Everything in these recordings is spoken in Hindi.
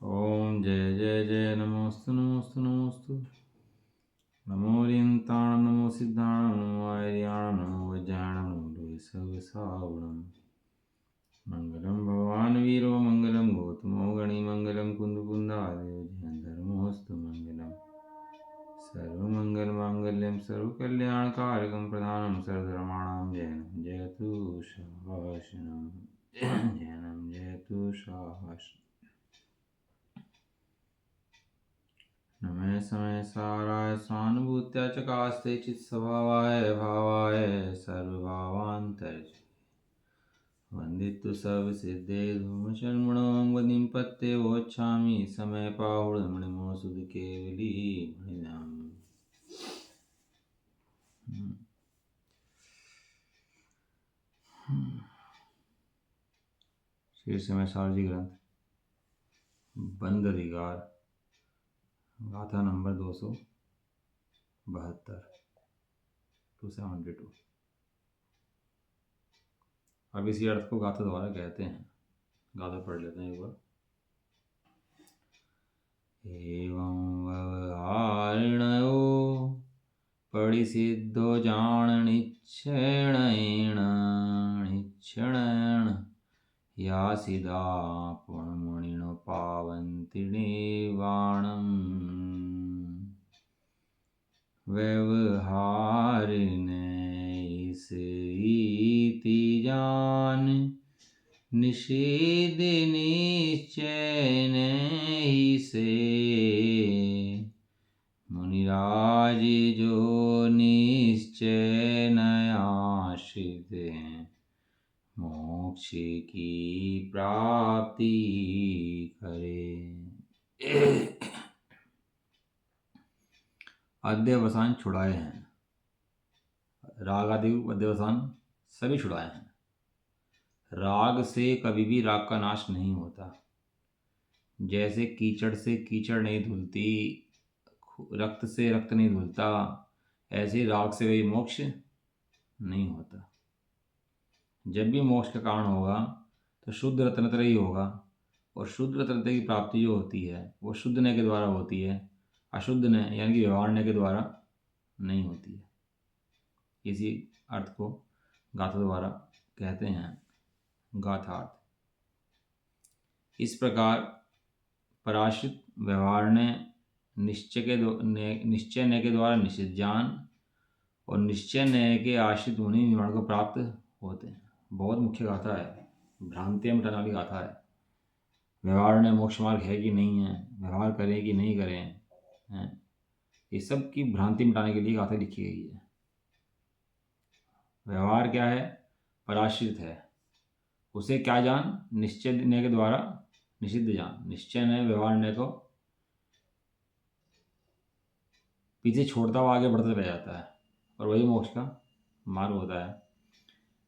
ओम जय जय जय नमोस्तु नमोस्तु नमोस्तु। नमो रियंताणं नमो सिद्धाणं नमो आर्याणं नमो वज्राणं नमो लोके सर्वसावणं। मंगलम भगवान वीरो मंगलम गौतमो गणि मंगलम कुंदकुंदादेव जयं धर्मोस्तु मंगलम। सर्वमंगल मांगल्यम सर्वकल्याणकारकं प्रधानं सर्वधर्माणां जयनं जयतु शासनं जयनं जयतु शासनं। नमः समय साराय स्वानुभूत्या चकास्ते चित्स्वभावाय भावाय सर्वभावान्तर्य वन्दितु सर्वसिद्धे धूमशर्मणो वदिं पत्ते वोच्छामि समय पाहुणमणिमो सुध केवली मणिनाम। श्री समय सारजी ग्रंथ बंद अधिकार गाथा नंबर 272 272। अब इसी अर्थ को गाथा द्वारा कहते हैं। गाथा पढ़ लेते हैं एक बार। एवं व्यवहारिणयो परिसिद्धो जाननिच्छेणेन यासिदा पुण्यमुनिनो पावन्ति निर्वाणम्। व्यवहारिणैस्इति जान निषेध निश्चयन से मुनिराज जो निश्चय नयाश्रित मोक्ष की प्राप्ति करे। अध्यवसान छुड़ाए हैं। राग आदि अध्यवसान सभी छुड़ाए हैं। राग से कभी भी राग का नाश नहीं होता। जैसे कीचड़ से कीचड़ नहीं धुलती, रक्त से रक्त नहीं धुलता, ऐसे राग से भी मोक्ष नहीं होता। जब भी मोक्ष का कारण होगा तो शुद्ध रत्नत्रय ही होगा, और शुद्ध रत्नत्रय की प्राप्ति जो होती है वो शुद्धने के द्वारा होती है, अशुद्धने यानी कि व्यवहारने के द्वारा नहीं होती है। इसी अर्थ को गाथा द्वारा कहते हैं गाथार्थ। इस प्रकार पराश्रित व्यवहार ने निश्चय ने के द्वारा निश्चित ज्ञान और निश्चय ने के आश्रित मुनि निर्वाण को प्राप्त होते हैं। बहुत मुख्य गाथा है, भ्रांतियाँ मिटाने वाली गाथा है। व्यवहार ने मोक्ष मार्ग है कि नहीं है, व्यवहार करें कि नहीं करें, हैं, ये सब की भ्रांति मिटाने के लिए गाथा लिखी गई है। व्यवहार क्या है? पराश्रित है। उसे क्या जान? निश्चय ने के द्वारा निषिद्ध जान। निश्चय ने व्यवहार ने को पीछे छोड़ता हुआ आगे बढ़ता रह जाता है, और वही मोक्ष का मार्ग होता है।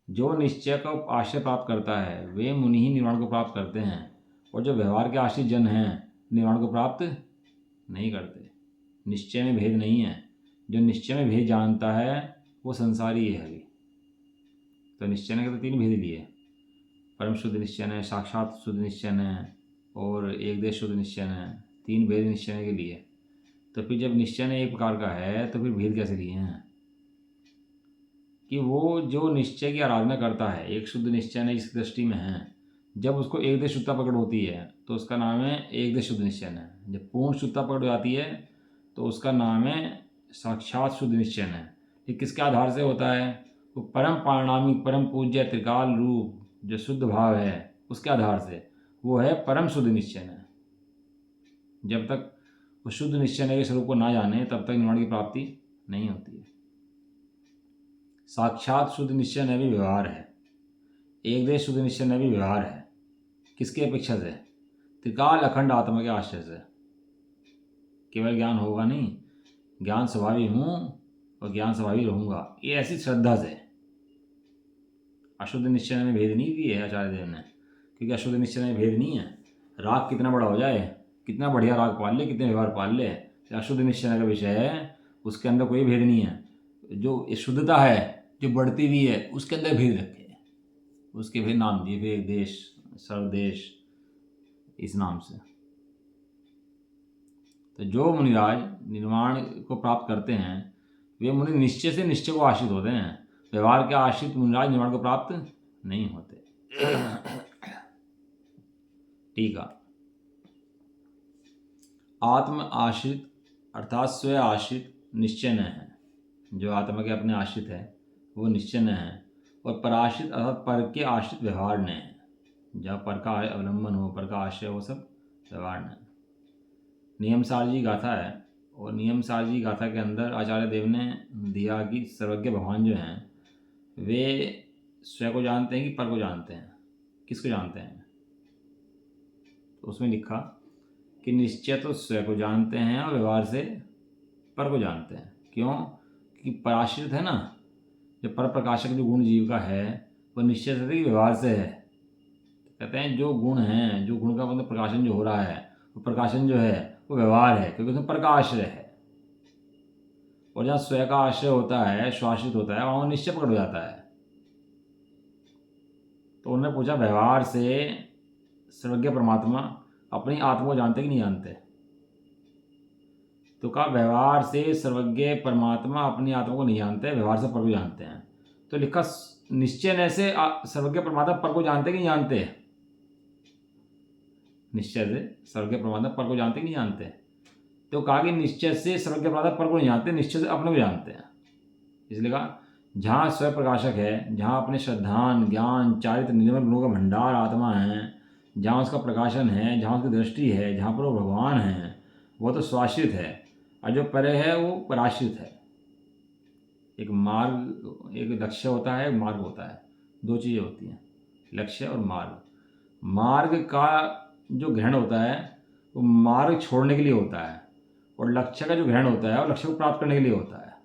जो निश्चय को आश्रय प्राप्त करता है वे मुनि ही निर्वाण को प्राप्त करते हैं, और जो व्यवहार के आश्रित जन हैं निर्वाण को प्राप्त नहीं करते। निश्चय में भेद नहीं है। जो निश्चय में भेद जानता है वो संसारी है अभी। तो निश्चय ने के तो 3 भेद लिए, परम शुद्ध निश्चय है, साक्षात शुद्ध निश्चय है, और एक देश शुद्ध निश्चय है। 3 भेद निश्चय के लिए। तो फिर जब निश्चय एक प्रकार का है तो फिर भेद कैसे लिए हैं? कि वो जो निश्चय की आराधना करता है, एक शुद्ध निश्चय इस दृष्टि में है, जब उसको एक देश शुद्धता पकड़ होती है तो उसका नाम है एक देश शुद्ध निश्चय है। जब पूर्ण शुद्धता पकड़ जाती है तो उसका नाम है साक्षात शुद्ध निश्चय है। ये किसके आधार से होता है? वो परम पारणामिक परम पूज्य त्रिकाल रूप जो शुद्ध भाव है उसके आधार से, वो है परम शुद्ध निश्चय है। जब तक वो शुद्ध निश्चय के स्वरूप को ना जाने तब तक निर्वाण की प्राप्ति नहीं होती है। साक्षात शुद्ध निश्चय ने भी व्यवहार है, एक देश शुद्ध निश्चय ने भी व्यवहार है। किसकी अपेक्षा से? त्रिकाल अखंड आत्मा के आश्रय से। केवल ज्ञान होगा नहीं, ज्ञान स्वभावी हूँ और ज्ञान स्वभावी रहूँगा, ये ऐसी श्रद्धा से। अशुद्ध निश्चय में भेद नहीं दिए आचार्य देव ने, क्योंकि अशुद्ध निश्चय में भेद नहीं है। राग कितना बड़ा हो जाए, कितना बढ़िया राग पाल ले, कितने व्यवहार पाल ले, अशुद्ध निश्चय का विषय है, उसके अंदर कोई भेद नहीं है। जो शुद्धता है जो बढ़ती हुई है उसके अंदर भेद रखे, उसके भेद नाम दिए, भेद देश सर्वदेश इस नाम से। तो जो मुनिराज निर्वाण को प्राप्त करते हैं वे मुनि निश्चय से निश्चय को आश्रित होते हैं। व्यवहार के आश्रित मुनिराज निर्वाण को प्राप्त नहीं होते। ठीक है। आत्म आश्रित अर्थात स्वय आश्रित निश्चय न है। जो आत्मा के अपने आश्रित है वो निश्चय न है, और पराश्रित अर्थात पर के आश्रित व्यवहार न है। जहाँ पर का अवलंबन हो, पर का आश्रय हो, सब व्यवहार न है। नियम सारजी गाथा है, और नियम सारजी गाथा के अंदर आचार्य देव ने दिया कि सर्वज्ञ भगवान जो हैं वे स्वयं को जानते हैं कि पर को जानते हैं। किसको जानते हैं? तो उसमें लिखा कि निश्चय तो स्वयं को जानते हैं और व्यवहार से पर को जानते हैं। क्यों? कि पराश्रित है ना, जो पर प्रकाशक जो गुण जीव का है वो निश्चय से व्यवहार से है। कहते हैं जो गुण हैं, जो गुण का मतलब प्रकाशन जो हो रहा है, वो प्रकाशन जो है वो व्यवहार है, क्योंकि उसमें पर का आश्रय है। और जहाँ स्वयं का आश्रय होता है, स्वाश्रित होता है, वहाँ निश्चय पकड़ हो जाता है। तो उन्होंने पूछा व्यवहार से सर्वज्ञ परमात्मा अपनी आत्मा को जानते कि नहीं जानते? तो कहा व्यवहार से सर्वज्ञ परमात्मा अपनी आत्मा को नहीं जानते, व्यवहार से पर को जानते हैं। तो लिखा निश्चय न से सर्वज्ञ परमात्मा पर को जानते कि नहीं जानते? निश्चय से सर्वज्ञ परमात्मा पर को जानते कि नहीं जानते? तो कहा कि निश्चय से सर्वज्ञ परमात्मा पर को नहीं जानते, निश्चय से अपने को जानते हैं। इसलिए कहा जहाँ स्वयं प्रकाशक है, जहाँ अपने श्रद्धान ज्ञान चारित्र निर्मल गुणों का भंडार आत्मा है, जहाँ उसका प्रकाशन है, जहाँ उसकी दृष्टि है, जहाँ पर वो भगवान है, वो तो स्वाश्रित है। और जो परे है वो पराश्रित है। एक मार्ग, एक लक्ष्य होता है, एक मार्ग होता है। दो चीज़ें होती हैं, लक्ष्य और मार्ग। मार्ग का जो ग्रहण होता है वो मार्ग छोड़ने के लिए होता है, और लक्ष्य का जो ग्रहण होता है वो लक्ष्य को प्राप्त करने के लिए होता है।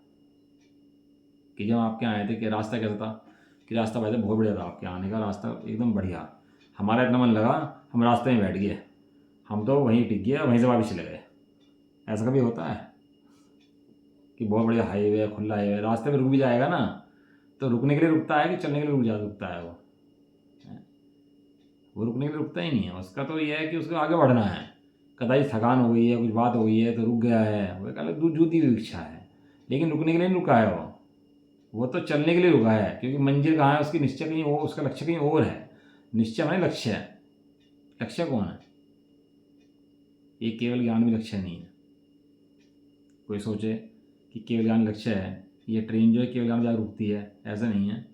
कि जब आपके आए थे कि रास्ता कैसा था? कि रास्ता वैसे बहुत बढ़िया था, आपके आने का रास्ता एकदम बढ़िया। हमारा इतना मन लगा, हम रास्ते में बैठ गए, हम तो वहीं टिक गए, वहीं से वापस चले गए। ऐसा कभी होता है कि बहुत बढ़िया हाईवे, खुला हाईवे, रास्ते में रुक भी जाएगा ना, तो रुकने के लिए रुकता है कि चलने के लिए रुकता है? वो रुकने के लिए रुकता ही नहीं है। उसका तो ये है कि उसको आगे बढ़ना है। कदाई थकान हो गई है, कुछ बात हो गई है तो रुक गया है, वो एक अलग जूती हुई इच्छा है, लेकिन रुकने के लिए नहीं रुका है। वो तो चलने के लिए रुका है, क्योंकि मंजिल कहाँ है उसकी, निश्चय कहीं और, उसका लक्ष्य कहीं और है। निश्चय माने लक्ष्य है। लक्ष्य कौन है? ये केवल ज्ञान भी लक्ष्य नहीं है। कोई सोचे कि केवल ज्ञान लक्ष्य है, ये ट्रेन जो है केवल ज्ञान जाकर रुकती है, ऐसा नहीं है।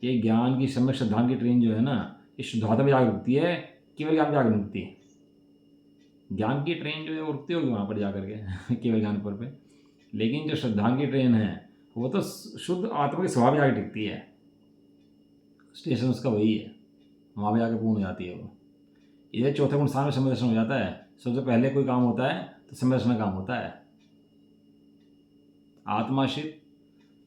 ये ज्ञान की सम्यक श्रद्धान की ट्रेन जो है ना, ये शुद्धात्मा में जाकर रुकती है, केवल ज्ञान में जाकर रुकती है। ज्ञान की ट्रेन जो है वो रुकती होगी वहाँ पर जाकर के केवल ज्ञान पर लेकिन जो श्रद्धान की ट्रेन है वो तो शुद्ध आत्मा के स्वभाव में जाकर टिकती है। स्टेशन उसका वही है, वहाँ पर जाकर पूर्ण हो जाती है वो। इधर चौथे गुण स्थान में समय दर्शन हो जाता है। सबसे पहले कोई काम होता है तो समय दर्शन का काम होता है। आत्माश्रित,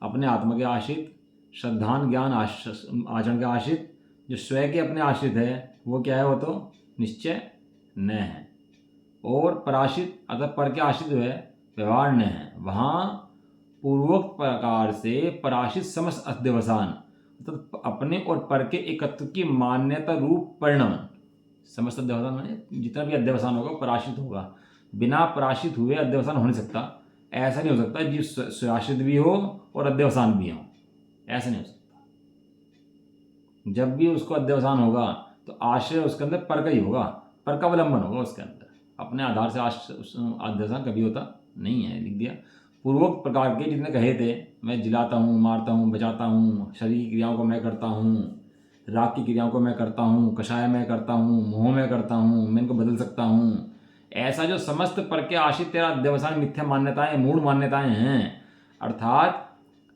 अपने आत्मा के आश्रित, श्रद्धान ज्ञान आचरण के आश्रित, जो स्वयं के अपने आश्रित है वो क्या है? वो तो निश्चय न है। और पराश्रित अर्थात पर के आश्रित जो है व्यवहार न है। वहाँ पूर्वोक्त प्रकार से पराश्रित समस्त अध्यवसान अर्थात अपने और पर के एकत्व की मान्यता रूप परिणमन। समस्त अध्यवसान माने जितना भी अध्यवसान होगा पराश्रित होगा। बिना पराश्रित हुए अध्यवसान हो नहीं सकता। ऐसा नहीं हो सकता जीव स्वाश्रित भी हो और अध्यवसान भी हो, ऐसा नहीं हो सकता। जब भी उसको अध्यवसान होगा तो आश्रय उसके अंदर पर का ही होगा, पर का अवलंबन होगा उसके अंदर। अपने आधार से अध्यवसान कभी होता नहीं है। लिख दिया पूर्वोक्त प्रकार के जितने कहे थे, मैं जिलाता हूँ, मारता हूँ, बचाता हूँ, शरीर की क्रियाओं को मैं करता हूँ, राग की क्रियाओं को मैं करता हूँ, कषाय मैं करता हूँ, मोह मैं करता हूँ, मैं इनको बदल सकता हूँ, ऐसा जो समस्त पर के आश्रित तेरा अध्यवसान मिथ्या मान्यताएं, मूढ़ मान्यताएं हैं, अर्थात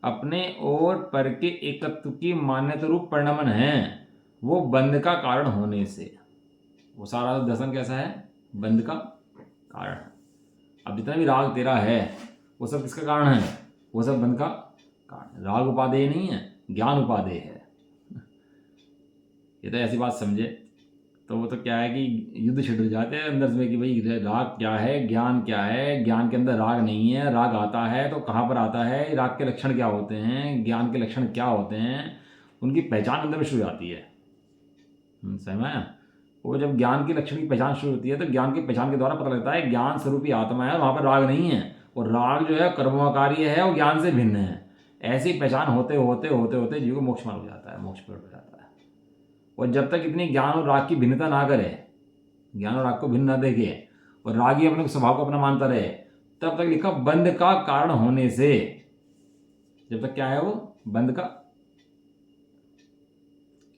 अपने और पर के एकत्व की मान्यता रूप परिणमन है, वो बंध का कारण होने से। वो सारा दर्शन कैसा है? बंध का कारण है। अब जितना भी राग तेरा है वो सब किसका कारण है? वो सब बंध का कारण। राग उपादेय नहीं है, ज्ञान उपादेय है। ये तो ऐसी बात समझे तो वो तो क्या है कि युद्ध छिड़ जाते हैं अंदर में कि भाई राग क्या है, ज्ञान क्या है। ज्ञान के अंदर राग नहीं है, राग आता है तो कहाँ पर आता है, राग के लक्षण क्या होते हैं, ज्ञान के लक्षण क्या होते हैं, उनकी पहचान अंदर में शुरू हो जाती है। समझ में आया? वो जब ज्ञान के लक्षण की पहचान शुरू होती है तो ज्ञान की पहचान के द्वारा पता लगता है ज्ञान स्वरूपी आत्मा है और वहाँ पर राग नहीं है, और राग जो है कर्मों-कार्य है और ज्ञान से भिन्न है। ऐसी पहचान होते होते होते होते जीव को मोक्ष मार्ग हो जाता है, मोक्ष प्रकट हो जाता है। और जब तक इतनी ज्ञान और राग की भिन्नता ना करे, ज्ञान और राग को भिन्न ना देखे और राग ही अपने स्वभाव को अपना मानता रहे, तब तक लिखा बंध का कारण होने से, जब तक क्या है वो बंध का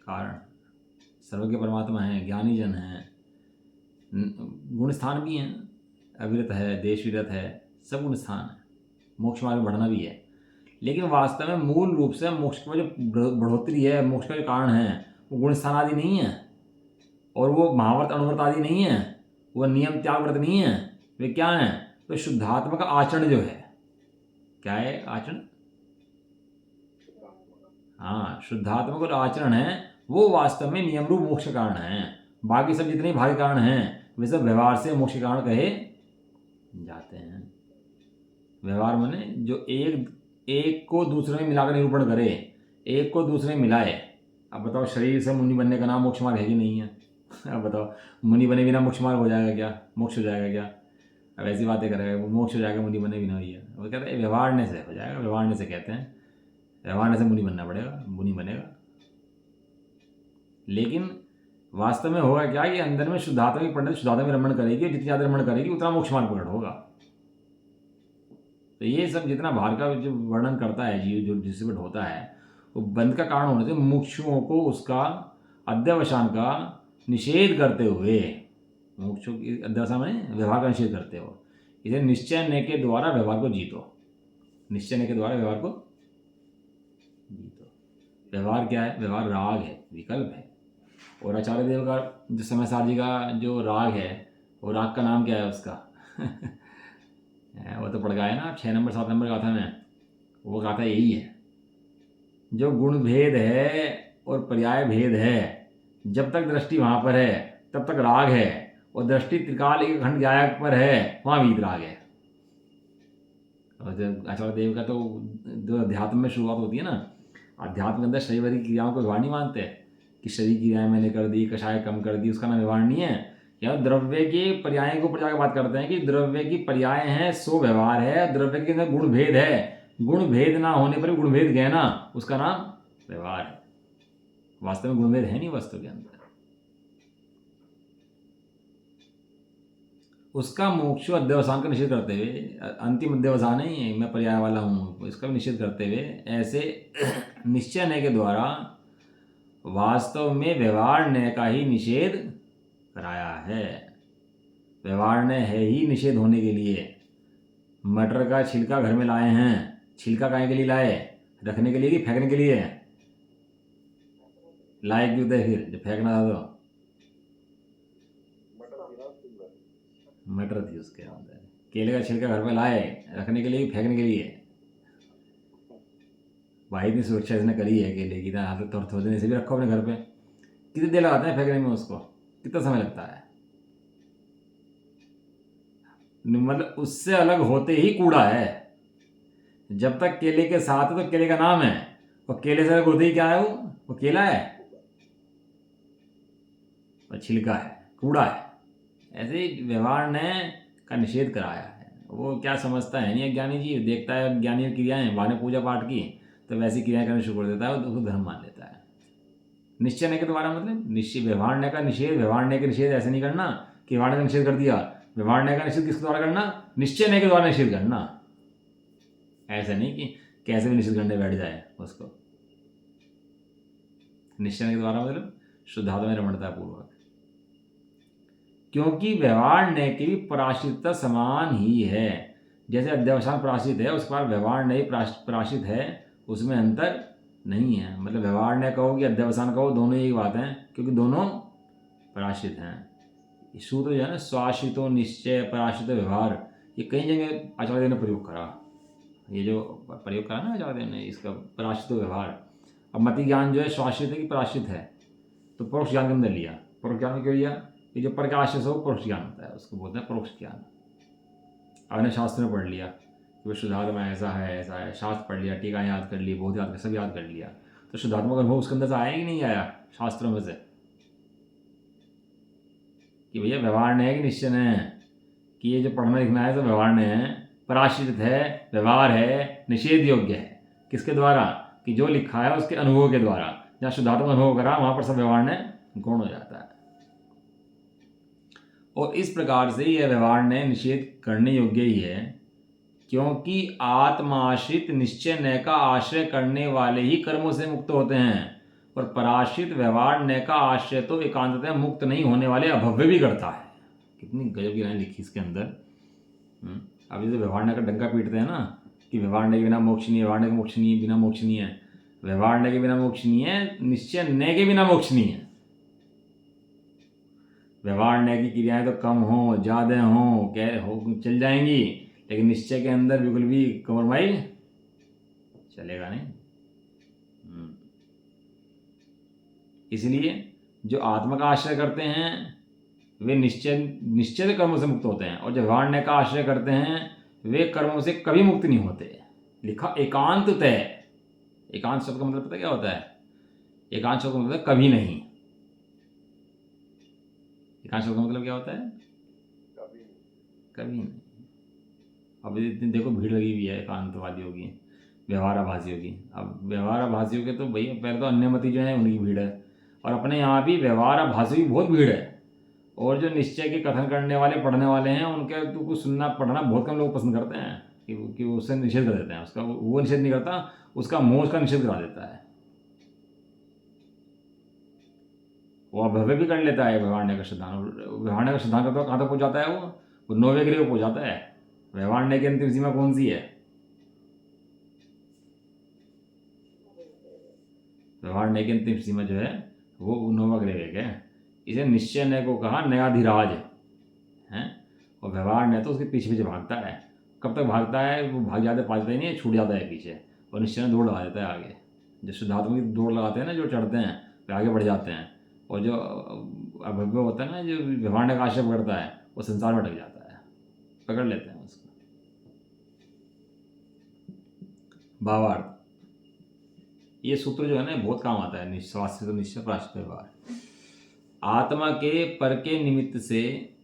कारण, सर्वज्ञ परमात्मा है, ज्ञानी जन है, गुण स्थान भी हैं, अविरत है, देश विरत है, सब गुण स्थान है, मोक्ष मार्ग में बढ़ना भी है। लेकिन वास्तव में मूल रूप से मोक्ष की जो बढ़ोतरी है, मोक्ष का जो कारण है, वो गुण स्थान आदि नहीं है, और वो महाव्रत अणुव्रत आदि नहीं है, वो नियम त्याग व्रत नहीं है। वे क्या है? तो शुद्धात्मा का आचरण जो है, क्या है आचरण? हाँ, शुद्धात्मा का जो आचरण है वो वास्तव में नियम रूप मोक्ष कारण है। बाकी सब जितने भाग्य कारण हैं वे सब व्यवहार से मोक्ष कारण कहे जाते हैं। व्यवहार माने जो एक को दूसरे में मिलाकर निरूपण करे, एक को दूसरे में मिलाए। अब बताओ, शरीर से मुनि बनने का नाम मोक्ष मार्ग है कि नहीं है? अब बताओ, मुनि बने बिना मोक्ष मार्ग हो जाएगा क्या? मोक्ष हो जाएगा क्या? अब ऐसी बातें करेगा, वो मोक्ष हो जाएगा मुनि बने बिना ही है। वो कहते हैं व्यवहारने से हो जाएगा, व्यवहारने से कहते हैं, व्यवहारने से मुनि बनना पड़ेगा, मुनि बनेगा। लेकिन वास्तव में होगा क्या कि अंदर में शुद्धात्मा की पंडित शुद्धात्मा में रमण करेगी, और जितनी ज़्यादा रमण करेगी उतना मोक्ष मार्ग प्रकट होगा। तो ये सब जितना भार का जो वर्णन करता है जीव, जो जिससे होता है, वो बंध का कारण होने से मुमुक्षुओं को उसका अध्यवसान का निषेध करते हुए, मुमुक्षु की अध्यवसान में व्यवहार का निषेध करते हो, इसे निश्चय ने के द्वारा व्यवहार को जीतो। निश्चय ने के द्वारा व्यवहार को जीतो। व्यवहार क्या है? व्यवहार राग है, विकल्प है। और आचार्य देव का जो समय सार जी का जो राग है, वो राग का नाम क्या है उसका? वो तो पढ़ गए ना आप 6 नंबर 7 नंबर गाथा में, वो गाथा यही है, जो गुण भेद है और पर्याय भेद है, जब तक दृष्टि वहाँ पर है तब तक राग है, और दृष्टि त्रिकाल एक खंड गायक पर है, वहाँ वीत राग है। और आचार्य देव का तो जो अध्यात्म में शुरुआत होती है ना, अध्यात्म के अंदर शरीर की क्रियाओं को व्यवहार नहीं मानते कि शरीर की क्रियाएं मैंने कर दी, कषाय कम कर दी, उसका नाम व्यवहार नहीं है। या द्रव्य के पर्याय के ऊपर जाकर बात करते हैं कि द्रव्य की पर्याय हैं सो व्यवहार है, द्रव्य के अंदर गुण भेद है, गुण भेद ना होने पर गुण भेद गए ना, उसका नाम व्यवहार है। वास्तव में गुण भेद है नहीं वस्तु के अंदर। उसका मोक्ष अध्यवसान का निषेध करते हुए, अंतिम अध्यवसान नहीं मैं पर्याय वाला हूँ, इसका भी निषेध करते हुए ऐसे निश्चय न्याय के द्वारा वास्तव में व्यवहार न्याय का ही निषेध कराया है। व्यवहार न्याय है ही निषेध होने के लिए। मटर का छिलका घर में लाए हैं, छिलका काहे के लिए लाए? रखने के लिए कि फेंकने के लिए? लाए क्यों थे फिर जब फेंकना था तो? मटर थी उसके अंदर। केले का छिलका घर में लाए रखने के लिए कि फेंकने के लिए? भाई इतनी सुरक्षा इसने करी है केले की, हाथ थोड़े देने से भी रखो अपने घर पे। कितनी देर लगाते हैं फेंकने में उसको? कितना समय लगता है? मतलब उससे अलग होते ही कूड़ा है। जब तक केले के साथ है तो केले का नाम है, और केले से अलग होते ही क्या है? वो केला है और छिलका है, कूड़ा है। ऐसे ही व्यवहार ने का निषेध कराया है। वो क्या समझता है नहीं ज्ञानी जी, देखता है ज्ञानी क्रियाएं वाने पूजा पाठ की तो वैसी क्रियाएं करना शुरू कर देता है, उसको धर्म मान लेता है। निश्चय ने के द्वारा मतलब निश्चय, व्यवहार ने का निषेध, व्यवहार ने का निषेध ऐसे नहीं करना कि व्यवहार का निषेध कर दिया। व्यवहार ने का निषेध किसके द्वारा करना? निश्चय ने के द्वारा निषेध करना। ऐसा नहीं कि कैसे भी निषेध करने बैठ जाए उसको। निश्चय के द्वारा मतलब शुद्धात्मा में रमणता पूर्वक, क्योंकि व्यवहार ने की भी पराश्रितता समान ही है। जैसे अध्यवसान पराश्रित है, उसके बाद व्यवहार ने पराश्रित है, उसमें अंतर नहीं है। मतलब व्यवहार ने कहो कि अध्यवसान कहो, दोनों एक बात है, क्योंकि दोनों पराश्रित हैं। सूत्र जो है ना, स्वाश्रितो निश्चय पराश्रित व्यवहार, ये कई जगह आचार्य ने प्रयोग करा। ये जो प्रयोग करा ना आचार्य ने इसका, पराश्रित व्यवहार। अब मति ज्ञान जो है स्वाश्रित है कि पराश्रित है, तो परोक्ष ज्ञान के अंदर लिया। परोक्ष ज्ञान में क्यों लिया? ये जो प्रकाश से वो परोक्ष ज्ञान होता है, उसको बोलते हैं परोक्ष ज्ञान। आपने शास्त्र में पढ़ लिया कि वो शुद्धात्मा ऐसा है ऐसा है, शास्त्र पढ़ लिया, टीका याद कर ली, बहुत याद कर, सब याद कर लिया, तो शुद्धात्मा का अनुभव उसके अंदर से आया कि नहीं आया शास्त्रों में से? कि भैया व्यवहार है कि निश्चय है, कि ये जो पढ़ना लिखना है तो व्यवहार है, पराश्रित है, व्यवहार है, निषेध योग्य है। किसके द्वारा? कि जो लिखा है उसके अनुभव के द्वारा। जहाँ शुद्धात्मक अनुभव करा वहाँ पर सब व्यवहार ने गौण हो जाता है। और इस प्रकार से यह व्यवहार ने निषेध करने योग्य ही है, क्योंकि आत्माश्रित निश्चय नय का आश्रय करने वाले ही कर्मों से मुक्त होते हैं, और पराश्रित व्यवहार नय का आश्रय तो एकांततः मुक्त नहीं होने वाले अभव्य भी करता है। कितनी गजब की लाइन लिखी इसके अंदर। अब जैसे व्यवहार नय का डंका पीटते हैं ना कि व्यवहार नय के बिना मोक्ष नहीं है, व्यवहार नय के मोक्ष नहीं है, बिना मोक्ष नहीं है। व्यवहार नय के बिना मोक्ष नहीं है, निश्चय नय के बिना मोक्ष नहीं है। व्यवहार नय की क्रियाएं तो कम हो ज़्यादा हो चल जाएंगी, लेकिन निश्चय के अंदर बिल्कुल भी कॉम्प्रोमाइज चलेगा नहीं। इसलिए जो आत्मा का आश्रय करते हैं वे निश्चय कर्मों से मुक्त होते हैं, और जो व्यवहार नय का आश्रय करते हैं वे कर्मों से कभी मुक्त नहीं होते। लिखा एकांत तय। एकांत शब्द का मतलब पता क्या होता है? एकांत शब्द का मतलब कभी नहीं। एकांत शब्द का मतलब क्या होता है? कभी नहीं। अब इतनी देखो भीड़ लगी हुई है एकांतवादियों की, व्यवहाराभासियों की। अब व्यवहाराभासियों के तो भैया पहले तो अन्यमति जो है उनकी भीड़ है, और अपने यहाँ भी व्यवहाराभासी की बहुत भीड़ है। और जो निश्चय के कथन करने वाले पढ़ने वाले हैं उनके तो कुछ सुनना पढ़ना बहुत कम लोग पसंद करते हैं कि उससे निषेध कर देते हैं उसका। वो निषेध नहीं करता, उसका मोह का निषेध करा देता है। वो अभव्य भी कर लेता है व्यवहार का सिद्धांत। व्यवहार का सिद्धांत तो कहाँ तक पहुँच जाता है? वो 9वें ग्रह को पहुँच जाता है। व्यवहार की अंतिम सीमा कौन सी है? व्यवहार की अंतिम सीमा जो है वो 9वां ग्रह है। इसे निश्चय नय को कहा नयाधिराज है, और व्यवहार नय तो उसके पीछे पीछे भागता है। कब तक भागता है? वो भाग जाते पाते नहीं है, छूट जाता है पीछे, और निश्चय दौड़ लगा देता है आगे। जो शुद्धात्मा की दौड़ लगाते हैं ना, जो चढ़ते हैं वे आगे बढ़ जाते हैं, और जो अभव्य होता है ना, जो व्यवहार नय का आश्रय पकड़ता है, वो संसार में अटक जाता है, पकड़ लेते हैं उसको। भावार्थ ये सूत्र जो है ना बहुत काम आता है। स्वास्थ्य तो निश्चय प्राश्चित व्यवहार। आत्मा के पर के निमित्त से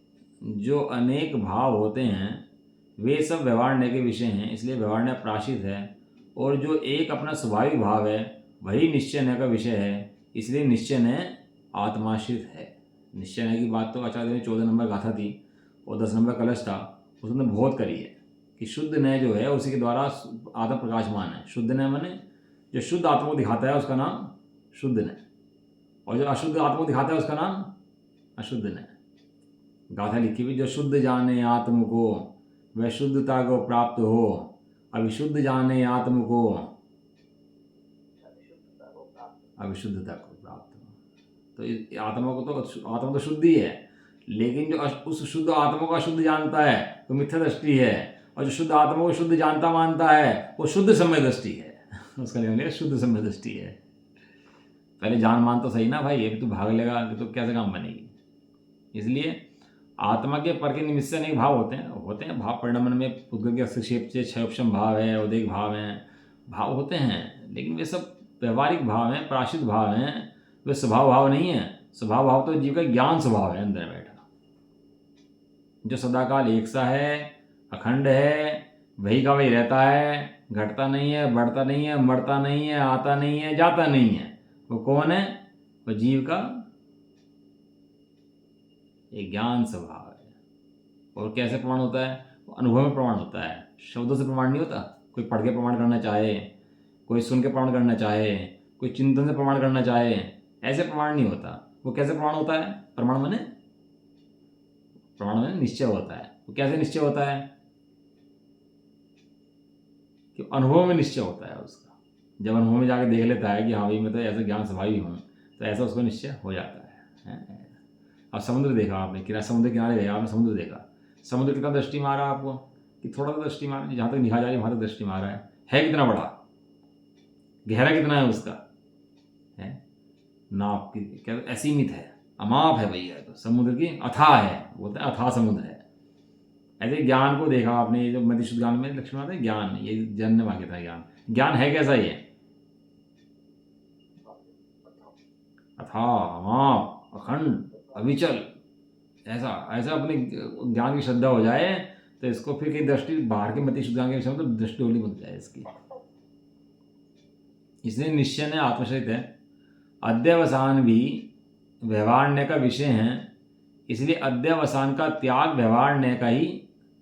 जो अनेक भाव होते हैं वे सब व्यवहार नय के विषय हैं, इसलिए व्यवहार नय प्राश्चित है। और जो एक अपना स्वाभाविक भाव है वही निश्चय नय का विषय है, इसलिए निश्चय नय आत्माश्रित है। निश्चय नय की बात तो आचार्य ने 14 नंबर गाथा थी और 10 नंबर कलश था, उसने बहुत करी है कि शुद्ध नय जो है उसी के द्वारा आत्म प्रकाशमान है। शुद्ध नय माने जो शुद्ध आत्मा को दिखाता है उसका नाम शुद्ध नय, और जो अशुद्ध आत्मा को दिखाता है उसका नाम अशुद्ध नय। गाथा लिखी हुई, जो शुद्ध जाने आत्म को वह शुद्धता को प्राप्त हो, अविशुद्ध जाने आत्म को अविशुद्धता को प्राप्त हो। तो आत्मा तो शुद्ध ही है, लेकिन जो उस शुद्ध आत्मा को अशुद्ध जानता है तो मिथ्या दृष्टि है, और जो शुद्ध आत्मा को शुद्ध जानता मानता है वो शुद्ध समय दृष्टि है। उसका नियम शुद्ध समय दृष्टि है। पहले जान मान तो सही ना भाई, ये भी तू भाग लेगा तो कैसे काम बनेगी। इसलिए आत्मा के पर के निमित्त से अनेक भाव होते हैं। भाव परिणमन में पुद्गल के हस्तक्षेप से 6 उपशम भाव है, उदयिक भाव हैं, भाव होते हैं, लेकिन वे सब व्यवहारिक भाव हैं, प्राश्चित भाव हैं। वे स्वभाव भाव नहीं है। स्वभाव भाव तो जीव का ज्ञान स्वभाव है अंदर बैठा, जो सदाकाल एक सा है, अखंड है, वही का वही रहता है, घटता नहीं है, बढ़ता नहीं है, मरता नहीं है, आता नहीं है, जाता नहीं है। वो कौन है? वो जीव का एक ज्ञान स्वभाव है। और कैसे प्रमाण होता है? वो अनुभव में प्रमाण होता है, शब्दों से प्रमाण नहीं होता। कोई पढ़ के प्रमाण करना चाहे, कोई सुन के प्रमाण करना चाहे, कोई चिंतन से प्रमाण करना चाहे, ऐसे प्रमाण नहीं होता। वो कैसे प्रमाण होता है? प्रमाण माने निश्चय होता है। वो कैसे निश्चय होता है? कि अनुभव में निश्चय होता है उसका। जब अनुभव में जाकर देख लेता है कि हाँ भाई मैं तो ऐसा ज्ञान स्वभावी हूँ, तो ऐसा उसको निश्चय हो जाता है। अब समुद्र देखा आपने, समुद्र किनारे गए आपने, समुद्र देखा, समुद्र कितना दृष्टि मारा आपको? कि थोड़ा सा दृष्टि मारा, जहाँ तक दिखा जा रही है वहाँ तक दृष्टि मारा है कितना बड़ा, गहरा कितना है उसका, है नाप की क्या असीमित है, अमाप है भैया। तो समुद्र की अथाह है, बोलते हैं अथाह समुद्र है। ऐसे ज्ञान को देखा आपने, ये जो मध्यशुद्ध ज्ञान में लक्ष्मण आता है ज्ञान, ये जन्म वाक्य था। ज्ञान है कैसा? ये अथाह, अमाप, अखंड, अविचल, ऐसा ऐसा अपने ज्ञान की श्रद्धा हो जाए तो इसको फिर कहीं दृष्टि बाहर के मति शुद्ध ज्ञान के विषय में तो दृष्टि डोली बन जाए इसकी। इसलिए निश्चय ने आत्मश्रित है। अध्यवसान भी व्यवहारण्य का विषय है, इसलिए अध्यवसान का त्याग व्यवहारण्य का ही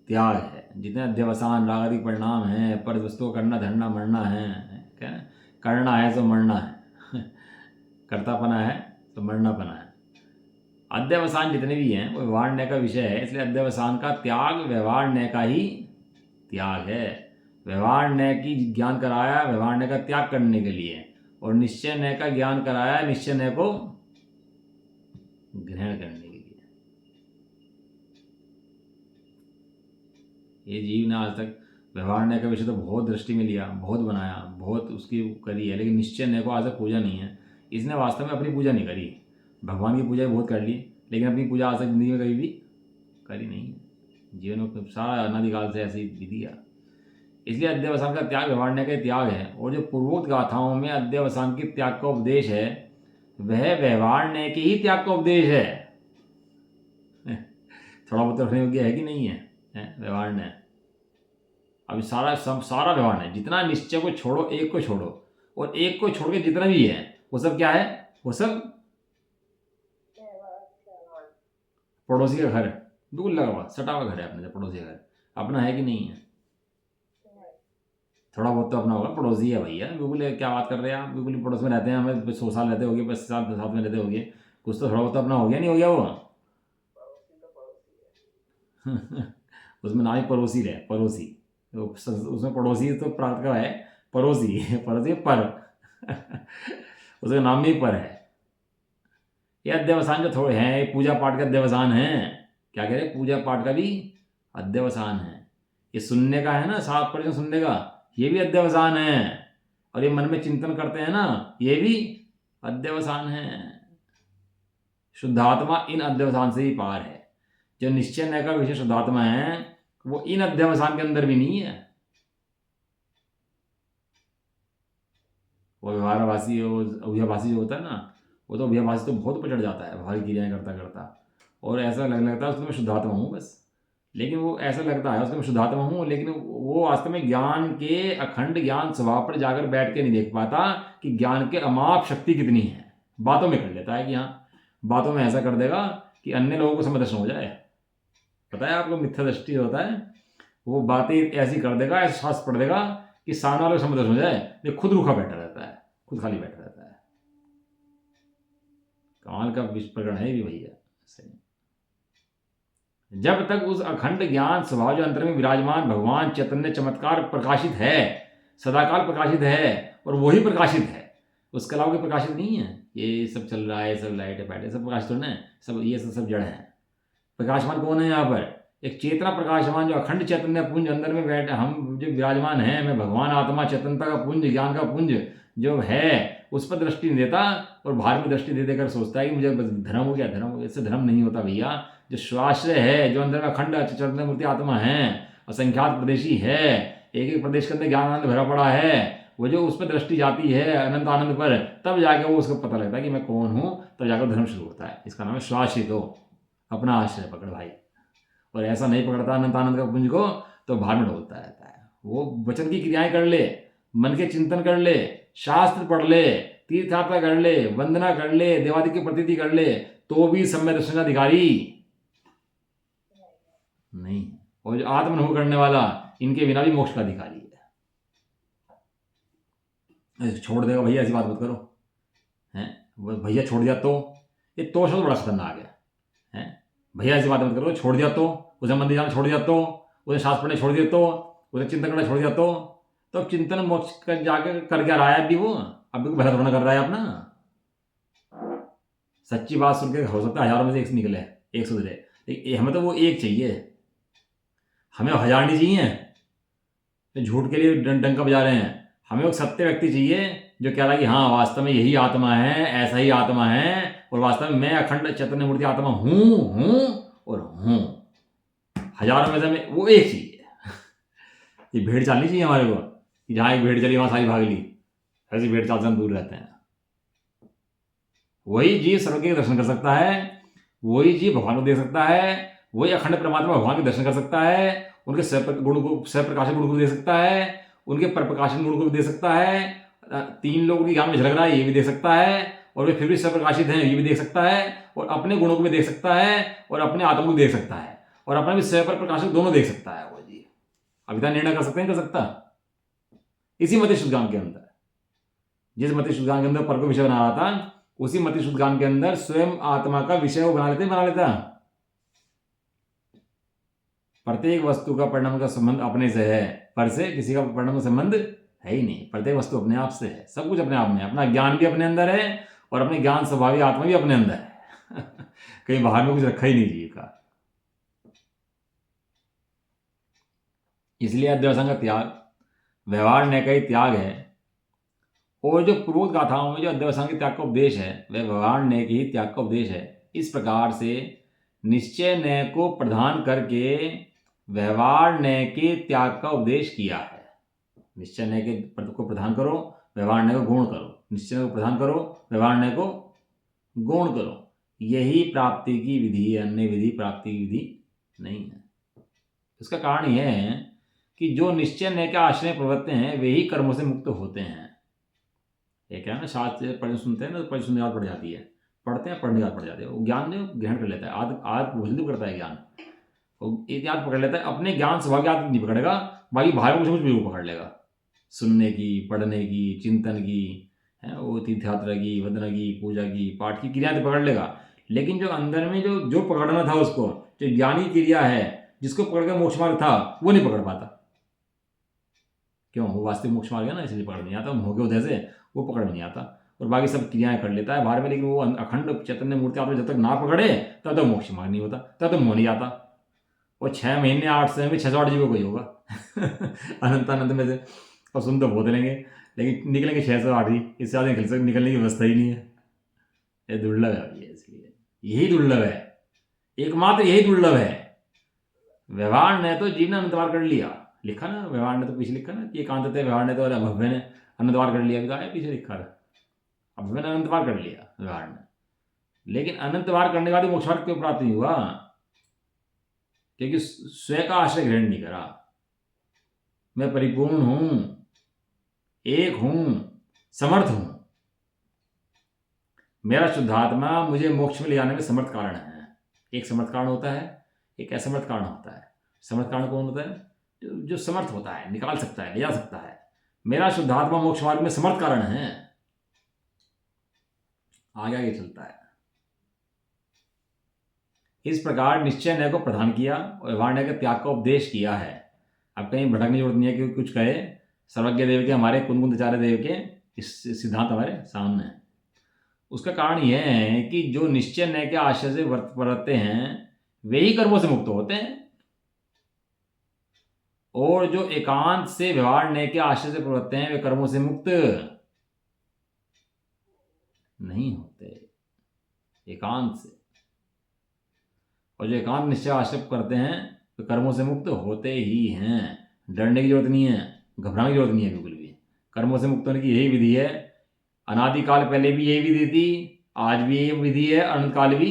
त्याग है। जितने अध्यवसान राग आदि परिणाम हैं, पर वस्तु करना धरना मरना है, क्या है? करना है तो मरना है कर्तापना है तो मरनापना है। अध्यवसान जितने भी हैं वो व्यवहारण्य का विषय है, इसलिए अध्यवसान का त्याग व्यवहारण्य का ही त्याग है। व्यवहारण्य की ज्ञान कराया व्यवहारण्य का त्याग करने के लिए, और निश्चय नय का ज्ञान कराया निश्चय नय को ग्रहण करने के लिए। ये जीव ने आज तक व्यवहारण्य का विषय तो बहुत दृष्टि में लिया, बहुत बनाया, बहुत उसकी करी है, लेकिन निश्चय नय को आज तक पूजा नहीं है। इसने वास्तव में अपनी पूजा नहीं करी। भगवान की पूजा बहुत कर ली, लेकिन अपनी पूजा आज तक जिंदगी में कभी भी करी नहीं है। जीवन में सारा अनादिकाल से ऐसे ही बीती गया। इसलिए अध्यवसान का त्याग व्यवहारण्य का त्याग है, और जो पूर्वोक्त गाथाओं में अध्यवसान के त्याग का उपदेश है वह व्यवहारण्य के ही त्याग का उपदेश है। थोड़ा बहुत रखने योग्य है कि नहीं है, व्यवहारण्य। अभी सारा व्यवहारण्य, जितना निश्चय को छोड़ो, एक को छोड़ो, और एक को छोड़ के जितना भी है वो सब क्या है? वो सब पड़ोसी का घर है, बिल्कुल लगा हुआ सटा हुआ घर है अपने से। पड़ोसी का घर अपना है कि नहीं है? थोड़ा बहुत तो अपना होगा, पड़ोसी है भैया, बिल्कुल क्या बात कर रहे हैं आप? बिल्कुल पड़ोस में रहते हैं, हमें 100 साल रहते हो गए, 50 साल साथ में रहते हो गए, कुछ तो थोड़ा बहुत तो अपना हो गया नहीं हो गया वो उसमें ना ही पड़ोसी रहे, पड़ोसी तो उसमें पड़ोसी तो प्राप्त का है, पड़ोसी पड़ोसी पर उसका नाम भी पर है। ये अध्यवसान जो थोड़े हैं, पूजा पाठ का अध्यवसान है। क्या कह रहे? पूजा पाठ का भी अध्यवसान है। ये सुनने का है ना, 7% सुनने का, ये भी अध्यवसान है। और ये मन में चिंतन करते हैं ना, ये भी अध्यवसान है। शुद्धात्मा इन अध्यवसान से ही पार है। जो निश्चय नय का विषय शुद्धात्मा है वो इन अध्यवसान के अंदर भी नहीं है। वो व्यवहारवासी, वो अभ्याभासी जो होता है ना, वो तो अभ्याभासी तो बहुत ऊपर चढ़ जाता है भारी क्रियाएं करता करता, और ऐसा लगने लगता है उसको मैं शुद्धात्मा हूँ बस। लेकिन वो ऐसा लगता है उसको मैं शुद्धात्मा हूँ, लेकिन वो वास्तव में ज्ञान के अखंड ज्ञान स्वभाव पर जाकर बैठ के नहीं देख पाता कि ज्ञान के अमाप शक्ति कितनी है। बातों में कर लेता है कि हाँ, बातों में ऐसा कर देगा कि अन्य लोगों को समदर्शन हो जाए। पता है आपको, मिथ्या दृष्टि होता है, वो बातें ऐसी कर देगा, ऐसा श्वास पड़ देगा कि सामने वाले को समदर्शन हो जाए, ये खुद रूखा बैठा रहता है, खुद खाली बैठा रहता है। कमाल का प्रकरण है भी भैया। सही, जब तक उस अखंड ज्ञान स्वभाव जो अंतर में विराजमान भगवान चैतन्य चमत्कार प्रकाशित है, सदाकाल प्रकाशित है, और वही प्रकाशित है, उसके अलावा कोई प्रकाशित नहीं है। ये सब चल रहा है, सब लाइट पैट सब प्रकाशित होना है, सब ये सब जड़ है। प्रकाशमान कौन है यहाँ पर? एक चेतना प्रकाशमान जो अखंड चैतन्य पुंज अंदर में बैठे हम जो विराजमान है, मैं भगवान आत्मा चेतनता का पुंज, ज्ञान का पुंज जो है, उस पर दृष्टि नहीं देता, और बाहर में दृष्टि दे देकर सोचता है कि मुझे बस धर्म हो गया, धर्म हो गया। इससे धर्म नहीं होता भैया। जो स्वाश्रय है, जो अंदर में अखंड चैतन्य मूर्ति आत्मा है, असंख्यात प्रदेशी है, एक एक प्रदेश के अंदर ज्ञान आनंद भरा पड़ा है, वो जो उस पर दृष्टि जाती है अनंत आनंद पर, तब जाके वो उसको पता लगता है कि मैं कौन हूँ, तब जाकर धर्म शुरू होता है। इसका नाम है स्वाश्रित हो, अपना आश्रय पकड़ भाई। और ऐसा नहीं पकड़ता अनंत आनंद का पुंज को, तो भार में डोलता रहता है। वो वचन की क्रियाएं कर ले, मन के चिंतन कर ले, शास्त्र पढ़ ले, तीर्थ यात्रा कर ले, वंदना कर ले, देवादि की प्रतीति कर ले, तो भी सम्य दर्शन का अधिकारी नहीं। और जो आत्मनुभव करने वाला, इनके बिना भी मोक्ष का अधिकारी है। छोड़ देगा भैया, ऐसी बात मत करो, हैं? भैया छोड़ दिया तो, ये तो शब्द बड़ा खतरनाक है। भैया ऐसी बात मत करो, छोड़ दिया तो, उसे मंदिर जाना छोड़ दिया तो, उसे शास्त्र पढ़ने छोड़ दिया तो, उसे चिंतन करना छोड़ दिया तो अब चिंतन मोक्ष कर जाकर कर क्या रहा है अभी वो? अभी भला थोड़ा कर रहा है अपना। सच्ची बात सुन के हो सकता है हजारों में से एक निकले, एक सुधरे, लेकिन हमें तो वो एक चाहिए, हमें 1000 नहीं चाहिए तो झूठ के लिए डंका बजा रहे हैं। हमें एक सत्य व्यक्ति चाहिए जो कह रहा है कि हाँ वास्तव में यही आत्मा है, ऐसा ही आत्मा है, और वास्तव में मैं अखंड चैतन्य मूर्ति आत्मा हूँ और हूँ। हजारों में से हमें वो एक चाहिए। ये भेड़ चाल नहीं चाहिए हमारे को कि जहाँ एक भेड़ चली वहाँ सारी भाग ली, ऐसी भेड़ चाल से हम दूर रहते हैं। वही जीव सर्व के दर्शन कर सकता है, वही जीव भगवान को देख सकता है, वही अखंड परमात्मा भगवान के दर्शन कर सकता है, उनके सप्रकाशन गुण को भी देख सकता है, उनके परप्रकाशन गुण को भी देख सकता है, 3 लोगों की ज्ञान में झलक रहा है ये भी देख सकता है, और वे फिर भी सप्रकाशित हैं ये भी देख सकता है, और अपने गुणों को भी देख सकता है, और अपने आत्मा को भी देख सकता है, और अपने भी सपर प्रकाशक दोनों देख सकता है वो जी। अभिधा निर्णय कर सकते हैं, कर सकता इसी मति शुद्धगान के अंदर, जिस मति शुद्धगान के अंदर पर को विषय बना रहा था, उसी मति शुद्धगान के अंदर स्वयं आत्मा का विषय वो बना लेता। प्रत्येक वस्तु का परिणाम का संबंध अपने से है, पर से किसी का परिणाम का संबंध है ही नहीं। प्रत्येक वस्तु अपने आप से है, सब कुछ अपने आप में है, अपना ज्ञान भी अपने अंदर है और अपने ज्ञान स्वभावी आत्मा भी अपने अंदर है कहीं बाहर में कुछ रखा ही नहीं जीव का। इसलिए अध्यवसान का त्याग व्यवहार न्याय का ही त्याग है, और जो पूर्वोक्त गाथाओं में जो अध्यवसान के त्याग का उपदेश है वह व्यवहार न्याय के ही त्याग का उपदेश है। इस प्रकार से निश्चय न्याय को प्रदान करके व्यवहार न्याय के त्याग का उपदेश किया है। निश्चय न्याय के को प्रदान करो, व्यवहार न्याय को गौण करो, निश्चय को प्रदान करो, व्यवहार न्याय को गौण करो, यही प्राप्ति की विधि है, अन्य विधि प्राप्ति की विधि नहीं है। इसका कारण यह है कि जो निश्चय न्याय के आश्रय प्रवृत्ति हैं वे ही कर्मों से मुक्त होते हैं। ये क्या है ना, शास्त्र पढ़ने सुनते हैं ना तो पढ़ सुनने याद पड़ जाती है, पढ़ते हैं पढ़ने याद पड़ जाती है, वो ज्ञान जो ग्रहण कर लेता है, आद भोजन करता है ज्ञान, वो एक याद पकड़ लेता है, अपने ज्ञान स्वभाव की याद नहीं पकड़ेगा, बाकी बाहर कुछ भी वो पकड़ लेगा, सुनने की, पढ़ने की, चिंतन की, है वो तीर्थ यात्रा की, वंदना की, पूजा की, पाठ की क्रियाएं तो पकड़ लेगा, लेकिन जो अंदर में जो पकड़ना था उसको, जो ज्ञानी क्रिया है जिसको पकड़ के मोक्ष मार्ग था वो नहीं पकड़ पाता। क्यों? वो वास्तविक मोक्ष मार्ग है ना, इसलिए पकड़ नहीं आता, मोह के उदय से वो पकड़ में नहीं आता, और बाकी सब क्रियाएं कर लेता है बाहर में, लेकिन वो अखंड चैतन्य मूर्ति आत्मा जब तक ना पकड़े तब तक मोक्ष मार्ग नहीं होता, तब तक मोह नहीं आता। वो 6 महीने 8 समय में 608 जीवों को ही होगा अनंत में से, और सुन तो बहुत लेंगे लेकिन निकलेंगे 608 ही, इससे ज़्यादा निकलने की व्यवस्था ही नहीं है। ये दुर्लभ है, इसलिए यही दुर्लभ है, एकमात्र यही दुर्लभ है। व्यवहार ने तो जीव ने अनंतवार कर लिया, लिखा ना व्यवहार ने, तो पीछे लिखा ना कि एकांतते व्यवहार ने तो अभव्य ने अनंतवार कर लिया, भी तो आया पीछे लिखा था, अभव्य ने अनंतवार कर लिया व्यवहार ने, लेकिन अनंतवार करने के बाद मोक्ष मार्ग क्यों प्राप्त नहीं हुआ? क्योंकि स्वयं का आश्रय ग्रहण नहीं करा। मैं परिपूर्ण हूं, एक हूं, समर्थ हूं, मेरा शुद्धात्मा मुझे मोक्ष में ले जाने में समर्थ कारण है। एक समर्थ कारण होता है, एक असमर्थ कारण होता है। समर्थ कारण कौन होता है? जो समर्थ होता है, निकाल सकता है, ले जा सकता है। मेरा शुद्धात्मा मोक्ष मार्ग में समर्थ कारण है, आगे आगे चलता है। इस प्रकार निश्चय न्याय को प्रदान किया और व्यवहार न्याय के त्याग का उपदेश किया है। अब कहीं भटकने की जरूरत नहीं है कि कुछ कहे। सर्वज्ञ देव के, हमारे कुंदकुंदाचार्य देव के इस सिद्धांत हमारे सामने है। उसका कारण यह है कि जो निश्चय न्याय के आशय से वर्तते हैं वे ही कर्मों से मुक्त होते हैं, और जो एकांत से व्यवहार न्याय के आशय से प्रवृत्ते हैं वे कर्मों से मुक्त नहीं होते, एकांत से। और जो एकांत निश्चय आश्रय करते हैं वे कर्मों से मुक्त होते ही हैं। डरने की जरूरत नहीं है, घबराने की जरूरत नहीं है बिल्कुल भी। कर्मों से मुक्त होने की यही विधि है। अनादिकाल पहले भी यही विधि थी, आज भी यही विधि है, अनंत काल भी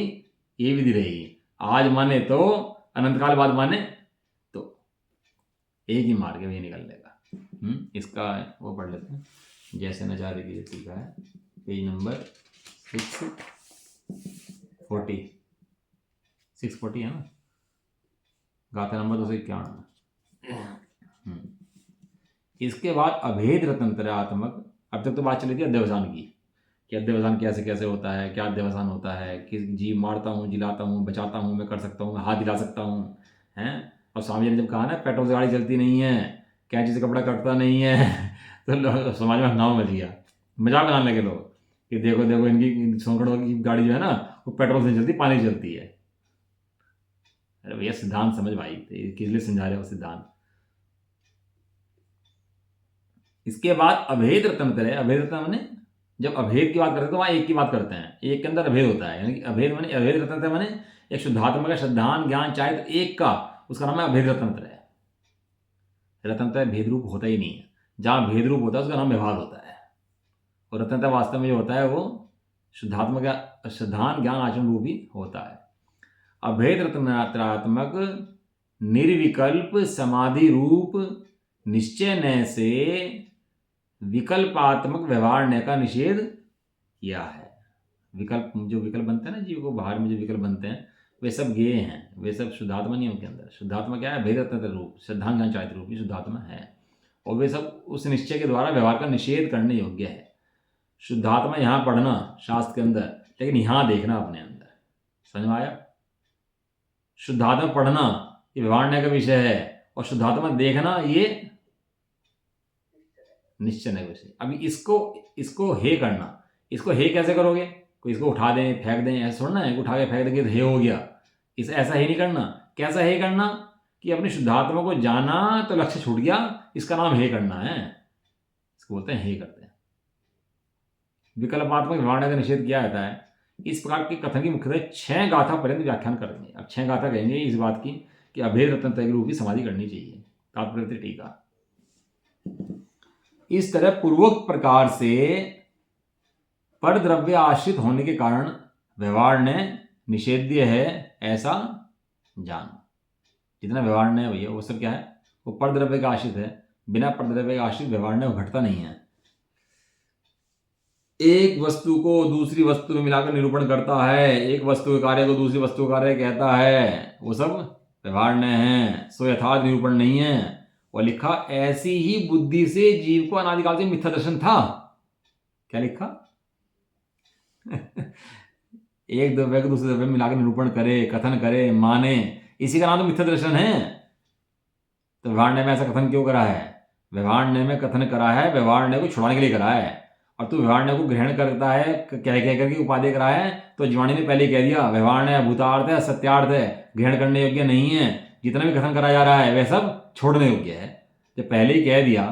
यही विधि रहेगी। आज माने तो अनंत काल बाद माने तो एक ही मार्ग है, वही निकल लेगा। इसका वो पढ़ लेते हैं, जैसे नजारे की टीका है, पेज नंबर 640 है ना, गाथा नंबर 251। इसके बाद अभेद रतंत्रात्मक, अब तक तो बात चली थी अध्यवसान की, कि अध्यवसान कैसे कैसे होता है, क्या अध्यवसान होता है, कि जीव मारता हूँ, जिलाता हूँ, बचाता हूँ, मैं कर सकता हूँ, हाथ दिला सकता हूँ, हैं। और स्वामी जी ने जब कहा ना पेट्रोल से गाड़ी चलती नहीं है, कैंची से कपड़ा कटता नहीं है तो समाज में हंगामा मच गया, मजाक बनाने लगे लोग कि देखो देखो इनकी सोनगढ़ की गाड़ी जो है ना वो पेट्रोल से चलती, पानी से चलती है। अरे भैया सिद्धांत समझ भाई, किस लिए समझा रहे हो सिद्धांत। इसके बाद अभेद रतंत्र है। अभेद रतन माने जब अभेद की बात करते हैं तो वहां एक की बात करते हैं, एक के अंदर अभेद होता है, यानी कि अभेद माने अभेद रतंत्र माने एक शुद्धात्मा का श्रद्धान ज्ञान चाहे तो एक का, उसका नाम है अभेद रतंत्र है। रतंत्र भेद रूप होता ही नहीं है, जहां भेद रूप होता है उसका नाम व्यवहार होता है। और रतंत्र वास्तव में जो होता है वो शुद्धात्मा का श्रद्धान ज्ञान आचरण रूप ही होता है। अभेद रत्नात्मक निर्विकल्प समाधि रूप निश्चय न से विकल्पात्मक व्यवहार न का निषेध किया है। विकल्प, जो विकल्प बनते हैं ना जीव को, बाहर में जो विकल्प बनते हैं वे सब गेय हैं, वे सब शुद्धात्मा नहीं उनके अंदर। शुद्धात्मा क्या है? अभेद रत्न रूप सिद्धांत ज्ञान चारित्र रूप शुद्धात्मा है, और वे सब उस निश्चय के द्वारा व्यवहार का निषेध करने योग्य है। शुद्धात्मा यहाँ पढ़ना शास्त्र के अंदर, लेकिन यहाँ देखना अपने अंदर। समझ में आया? शुद्धात्मा पढ़ना ये व्यवहार का विषय है, और शुद्धात्मा देखना ये निश्चय का विषय। अभी इसको हे करना, इसको हे कैसे करोगे? कोई इसको उठा दें फेंक दें ऐसा थोड़ा है, उठा के फेंक देंगे तो हे हो गया। इस ऐसा हे नहीं करना। कैसा हे करना? कि अपनी शुद्धात्मा को जाना तो लक्ष्य छूट गया, इसका नाम हे करना है, इसको बोलते हैं हे करते हैं। विकल्पात्मक व्यवहार का निषेध किया जाता है। इस प्रकार के कथन की मुख्यतः 6 गाथा पर्यंत व्याख्यान करेंगे। अब 6 गाथा कहेंगे इस बात की कि अभेद रत्न त्रय रूप की समाधि करनी चाहिए। तात्पर्य टीका। इस तरह पूर्वोक्त प्रकार से पर द्रव्य आश्रित होने के कारण व्यवहार ने निषेध्य है ऐसा जानो। जितना व्यवहार ने भैया वो सब क्या है? वो पर द्रव्य का आश्रित है। बिना पर द्रव्य का आश्रित व्यवहार ने घटता नहीं है। एक वस्तु को दूसरी वस्तु में मिलाकर निरूपण करता है, एक वस्तु के कार्य को दूसरी वस्तु का कार्य कहता है, वो सब व्यवहार ने है, सो यथार्थ निरूपण नहीं है। और लिखा ऐसी ही बुद्धि से जीव को अनादिकाल से मिथ्या दर्शन था। क्या लिखा? एक द्रव्य को दूसरे द्रव्य में मिलाकर निरूपण करे, कथन करे, माने, इसी का नाम तो मिथ्या दर्शन है। तो व्यवहार ने में ऐसा कथन क्यों करा है? व्यवहार ने में कथन करा है, व्यवहार ने को छुड़ाने के लिए करा है। और तू व्यवहार ने को ग्रहण करता है, कह करके उपाधि करा है। तो ज्वाणी ने पहले कह दिया व्यवहार ने भूतार्थ है, सत्यार्थ है, ग्रहण करने योग्य नहीं है। जितना भी कथन करा जा रहा है वह सब छोड़ने योग्य है। जब पहले ही कह दिया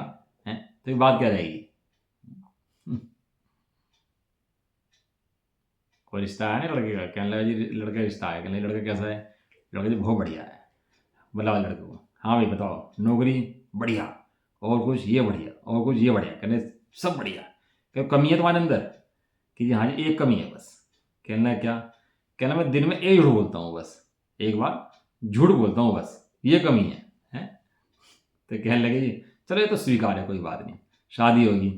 है तो ये बात क्या रहेगी? कोई रिश्ता है ना लड़के का, कहने लगा जी लड़का रिश्ता है। कहने लड़का कैसा है? लड़का जी बहुत बढ़िया है। बुलाओ लड़के को। हाँ भाई बताओ, नौकरी बढ़िया, और कुछ ये बढ़िया, और कुछ ये बढ़िया। कहने सब बढ़िया। क्या कमी है तुम्हारे अंदर? कि हाँ जी एक कमी है बस। कहना है क्या? कहना मैं दिन में एक झूठ बोलता हूँ, बस एक बार झूठ बोलता हूँ, बस ये कमी है, हैं? तो कहने लगे जी चलो ये तो स्वीकार है, कोई बात नहीं, शादी होगी।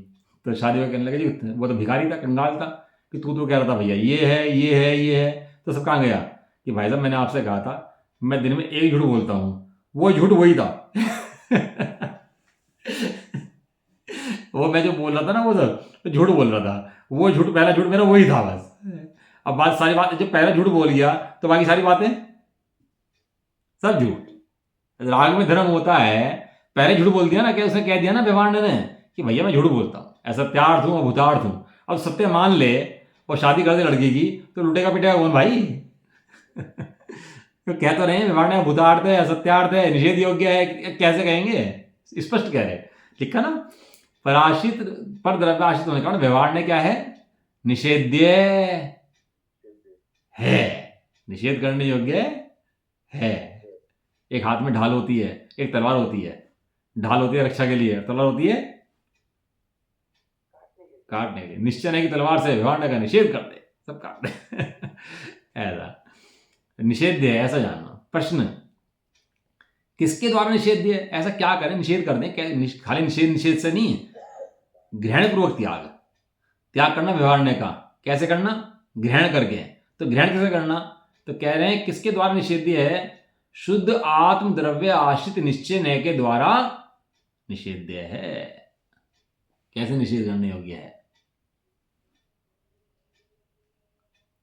तो शादी में कहने लगे जी वो तो भिखारी था, कंगाल था, कि तू तो कह रहा था भैया ये है ये है ये है। तो सब कहाँ गया कि भाई साहब मैंने आपसे कहा था मैं दिन में एक झूठ बोलता हूँ, वो झूठ वही था। वो मैं जो बोल रहा था ना वो सब तो झूठ बोल रहा था, वो झूठ पहला झूठ मेरा वही था बस। अब बात सारी बात, जब पहला झूठ बोल गया तो बाकी सारी बातें सब झूठ। राग में धर्म होता है, पहले झूठ बोल दिया ना, क्या उसने कह दिया ना व्यवहार ने कि भैया मैं झूठ बोलता हूँ, ऐसा सत्यार्थ हूँ अभूतार्थ हूँ। अब सत्य मान ले और शादी कर दे लड़की की तो लुटेगा पिटेगा कौन भाई? तो कह तो रहे हैं व्यवहार ने भूतार्थ है, असत्यार्थ है, निषेध योग्य है, कैसे कहेंगे? स्पष्ट कह रहे, लिखा ना पराश्रित पर द्रव्य आश्रित होने के कारण व्यवहार ने क्या है? निषेध्य है, निषेध करने योग्य है। एक हाथ में ढाल होती है, एक तलवार होती है। ढाल होती है रक्षा के लिए, तलवार होती है काटने के लिए। निश्चय नहीं कि तलवार से व्यवहार का निषेध कर दे, सब काट दे। ऐसा निषेध्य है ऐसा जानना। प्रश्न किसके द्वारा निषेध्य है? ऐसा क्या करें निषेध कर दें? खाली निषेध से नहीं, ग्रहण पूर्वक त्याग करना व्यवहार ने का। कैसे करना? ग्रहण करके। तो ग्रहण कैसे करना? तो कह रहे हैं किसके द्वारा निषेध्य है? शुद्ध आत्म द्रव्य आश्रित निश्चय नय के द्वारा निषेध्य है। कैसे निषेध करने योग्य है?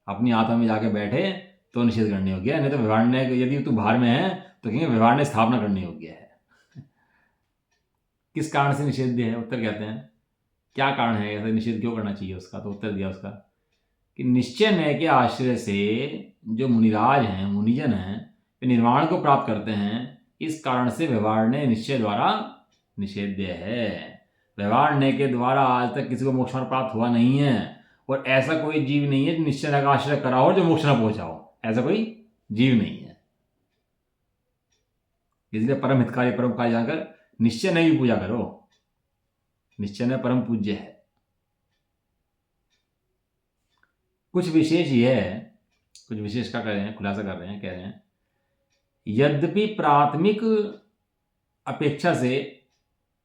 अपनी आत्मा में जाके बैठे तो निषेध करने योग्य है, नहीं तो व्यवहार ने, यदि तू बाहर में है तो कहेंगे व्यवहार ने स्थापना करने योग्य है। किस कारण से निषेध्य है? उत्तर कहते हैं क्या कारण है ऐसा निषेध क्यों करना चाहिए उसका? तो उत्तर दिया उसका कि निश्चय नय के आश्रय से जो मुनिराज हैं, मुनिजन हैं, वे निर्वाण को प्राप्त करते हैं। इस कारण से व्यवहार ने निश्चय द्वारा निषेध्य है। व्यवहार ने के द्वारा आज तक किसी को मोक्ष प्राप्त हुआ नहीं है, और ऐसा कोई जीव नहीं है जो निश्चय का आश्रय करा हो जो मोक्ष न पहुंचाओ। ऐसा कोई जीव नहीं है। इसलिए परम हितकारी परम कार्य जानकर निश्चय नहीं भी पूजा करो। निश्चय ने परम पूज्य है। कुछ विशेष यह है कुछ विशेष का कर रहे हैं, खुलासा कर रहे हैं, कह रहे हैं यद्यपि प्राथमिक अपेक्षा से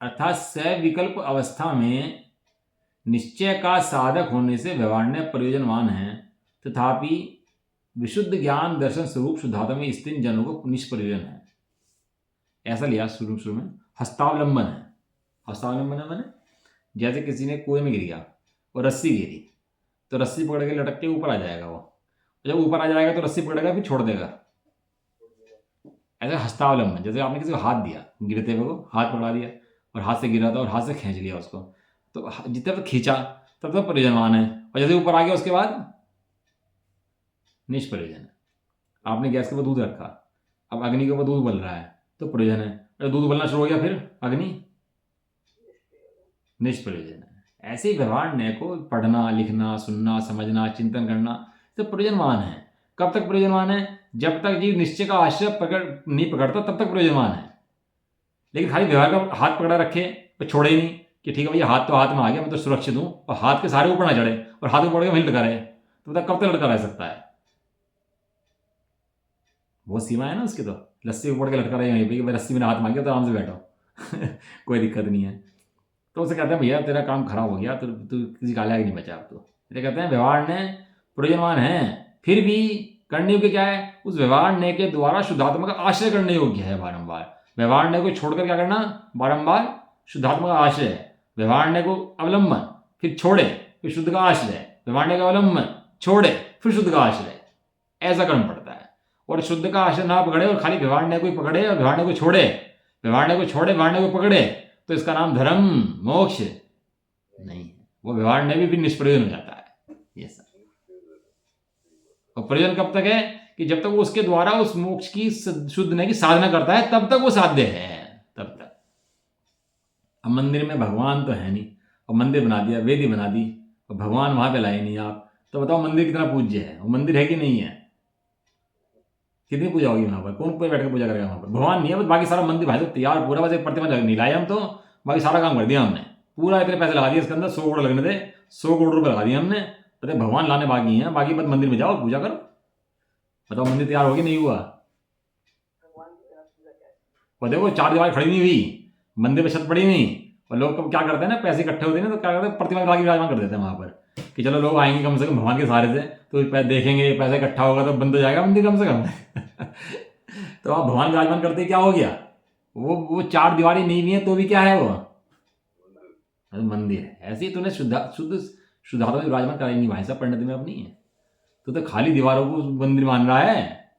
अर्थात सविकल्प अवस्था में निश्चय का साधक होने से व्यवहार प्रयोजनवान है, तथापि विशुद्ध ज्ञान दर्शन स्वरूप शुद्धात्मा में स्थित जनों को निष्प्रयोजन है। ऐसा लिया शुरू में। हस्तावलंबन है। हस्तावलंबन है मैंने, जैसे किसी ने कुएं में गिर गया और रस्सी गिरी तो रस्सी पकड़ के लटक के ऊपर आ जाएगा, वो जब ऊपर आ जाएगा तो रस्सी पकड़ेगा फिर छोड़ देगा। ऐसा हस्तावलंबन, जैसे आपने किसी को हाथ दिया, गिरते हुए को हाथ पकड़ा दिया और हाथ से गिरा था और हाथ से खींच लिया उसको, तो जितने तक खींचा तब तक प्रयोजनवान है, और जैसे ऊपर आ गया उसके बाद निष्प्रयोजन है। आपने गैस के ऊपर दूध रखा, अब अग्नि के ऊपर दूध उबल रहा है तो प्रयोजन है, अगर दूध उबलना शुरू हो गया फिर अग्नि निष्प्रयोजन है। ऐसे ही व्यवहार न्याय को पढ़ना, लिखना, सुनना, समझना, चिंतन करना तो प्रयोजनवान है। कब तक प्रयोजनवान है? जब तक जीव निश्चय का आश्रय नहीं पकड़ता तब तक प्रयोजनवान है। लेकिन खाली व्यवहार का हाथ पकड़ा रखे तो छोड़े ही नहीं कि ठीक है भैया हाथ तो हाथ में आ गया, मैं तो सुरक्षित हूँ, और हाथ के सारे ऊपर ना चढ़े और हाथ ऊपर वहीं लटका रहे, तो मतलब कब तक लटका रह सकता है? बहुत सीमा है ना उसकी, तो लस्सी ऊपर के लटका रहे वहीं पे, रस्सी में हाथ मांगे तो आराम से बैठो कोई दिक्कत नहीं है। तो उसे कहते हैं भैया तेरा काम खराब हो गया, तो तू किसी का लायक नहीं बचा अब तो। ये कहते हैं व्यवहार ने प्रयोजनवान है, फिर भी करने योग्य क्या है? उस व्यवहार ने के द्वारा शुद्धात्मा का आश्रय करने योग्य है। बारंबार व्यवहार ने को छोड़कर क्या करना? बारंबार शुद्धात्मा का आश्रय। व्यवहार ने को अवलंबन, फिर छोड़े, फिर शुद्ध का आश्रय, व्यवहार ने का अवलंबन, छोड़े, फिर शुद्ध का आश्रय, ऐसा क्रम पड़ता है। और शुद्ध का आश्रय ना पकड़े और खाली व्यवहार ने को पकड़े और व्यवहार ने को छोड़े, व्यवहार ने को छोड़े, व्यवहार ने को पकड़े, तो इसका नाम धर्म मोक्ष नहीं है। वो व्यवहार ने भी फिर निष्प्रयोजन हो जाता है। ये सब और प्रयोजन कब तक है? कि जब तक वो उसके द्वारा उस मोक्ष की शुद्धने की साधना करता है तब तक वो साध्य है, तब तक। अब मंदिर में भगवान तो है नहीं, और मंदिर बना दिया, वेदी बना दी, और भगवान वहां पे लाए नहीं आप, तो बताओ मंदिर कितना पूज्य है? वो मंदिर है कि नहीं है? कितनी पूजा होगी वहां पर? कौन कोई बैठ कर पूजा करेगा वहां पर? भगवान नहीं है, बस बाकी सारा मंदिर भाई तो तैयार पूरा, बस एक प्रतिमा नहीं लाए हम, तो बाकी सारा काम कर दिया हमने, पूरा इतने पैसे लगा दिए इसके अंदर, 100 करोड़ लगने थे, 100 करोड़ रुपए लगा दिए हमने, तो भगवान लाने बाकी हैं, बाकी बस मंदिर में जाओ पूजा करो। बताओ मंदिर तैयार हो गया नहीं हुआ? और देखो 4 दीवार खड़ी नहीं हुई, मंदिर में छत पड़ी नहीं, और लोग कब क्या करते हैं ना, पैसे इकट्ठे होते हैं ना, तो क्या करते हैं प्रतिमा ला के विराजमान कर देते हैं वहां पर, कि चलो लोग आएंगे कम से कम भगवान के सहारे से, तो देखेंगे पैसा इकट्ठा होगा तो बंद हो जाएगा मंदिर कम से कम तो आप भगवान विराजमान करते क्या हो गया? वो 4 दीवारें नहीं भी है तो भी क्या है? वो मंदिर है। ऐसे ही तूने शुद्धात्मा में विराजमान कराएंगी भाई साहब, पंडित में अब नहीं है, तो खाली दीवारों को मंदिर मान रहा है।